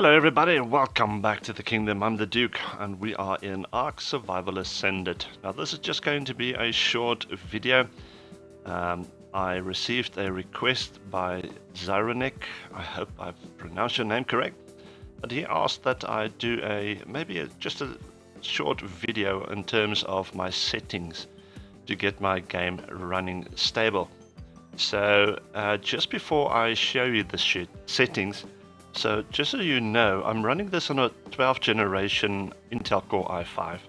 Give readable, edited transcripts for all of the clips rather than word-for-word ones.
Hello everybody, welcome back to the kingdom. I'm the Duke and we are in Ark Survival Ascended. Now this is just going to be a short video. I received a request by Zyronik, I hope I've pronounced your name correct, but he asked that I do just a short video in terms of my settings to get my game running stable. So just before I show you the settings, so just so you know, I'm running this on a 12th generation Intel Core i5.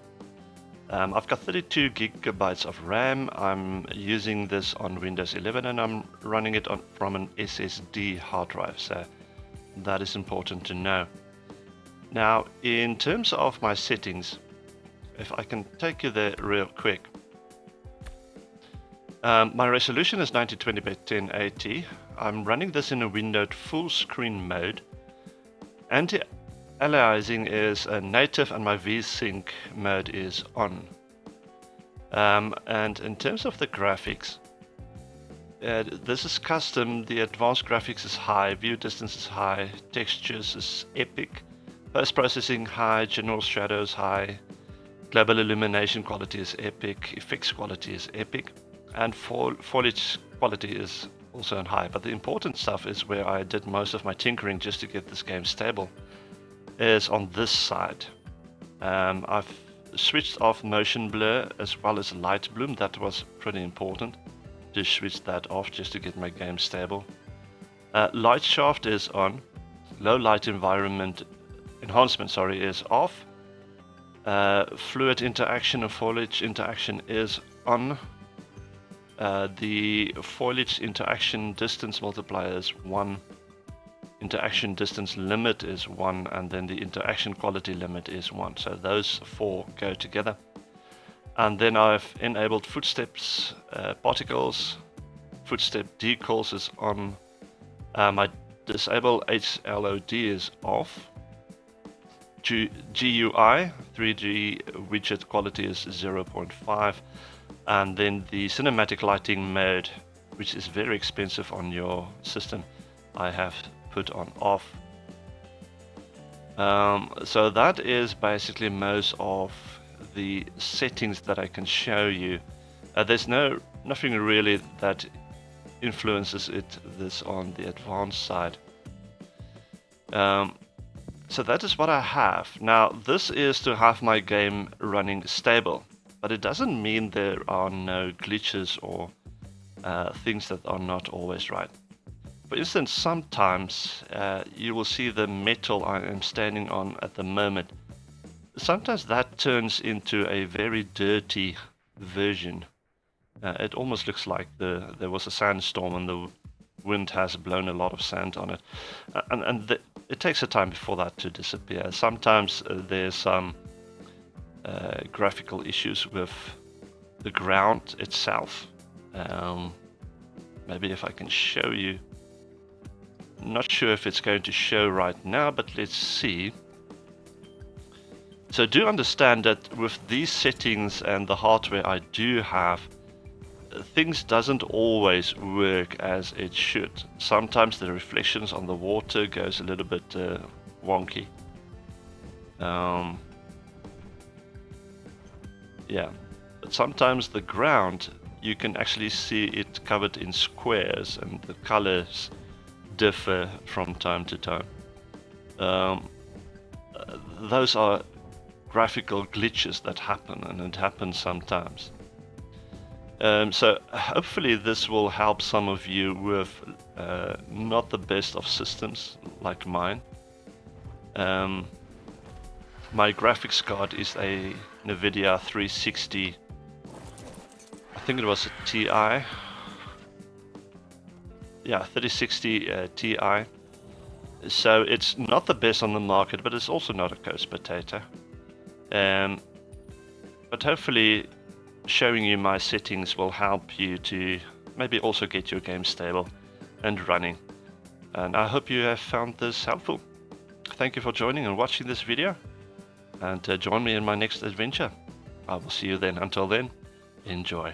I've got 32 gigabytes of RAM. I'm using this on Windows 11 and I'm running it from an SSD hard drive, so that is important to know. Now in terms of my settings, if I can take you there real quick. My resolution is 1920 by 1080. I'm running this in a windowed full screen mode. Anti-aliasing is native and my VSync mode is on. And in terms of the graphics, this is custom. The advanced graphics is high, view distance is high, textures is epic, post-processing high, general shadows high, global illumination quality is epic, effects quality is epic, and foliage quality is also on high. But the important stuff is where I did most of my tinkering just to get this game stable, is on this side. I've switched off motion blur as well as light bloom. That was pretty important to switch that off just to get my game stable. Light shaft is on, low light environment enhancement is off. Fluid interaction and foliage interaction is on. The foliage interaction distance multiplier is 1, interaction distance limit is 1, and then the interaction quality limit is 1. So those four go together. And then I've enabled footsteps, particles, footstep decals is on. My disable HLOD is off. GUI 3G widget quality is 0.5. And then the cinematic lighting mode, which is very expensive on your system, I have put on off. So that is basically most of the settings that I can show you. There's nothing really that influences this on the advanced side. So that is what I have. Now this is to have my game running stable. But it doesn't mean there are no glitches or things that are not always right. For instance, sometimes you will see the metal I am standing on at the moment. Sometimes that turns into a very dirty version. It almost looks like there was a sandstorm and the wind has blown a lot of sand on it. It takes a time before that to disappear. Sometimes there's some graphical issues with the ground itself. Maybe if I can show you. Not sure if it's going to show right now, but let's see. So do understand that with these settings and the hardware I do have, things doesn't always work as it should. Sometimes the reflections on the water goes a little bit wonky. Yeah, but sometimes the ground, you can actually see it covered in squares and the colors differ from time to time. Those are graphical glitches that happen, and it happens sometimes. So hopefully this will help some of you with not the best of systems like mine. My graphics card is a NVIDIA 360, I think it was a Ti. Yeah, 3060 Ti. So it's not the best on the market, but it's also not a ghost potato. But hopefully showing you my settings will help you to maybe also get your game stable and running. And I hope you have found this helpful. Thank you for joining and watching this video. And join me in my next adventure. I will see you then. Until then, enjoy.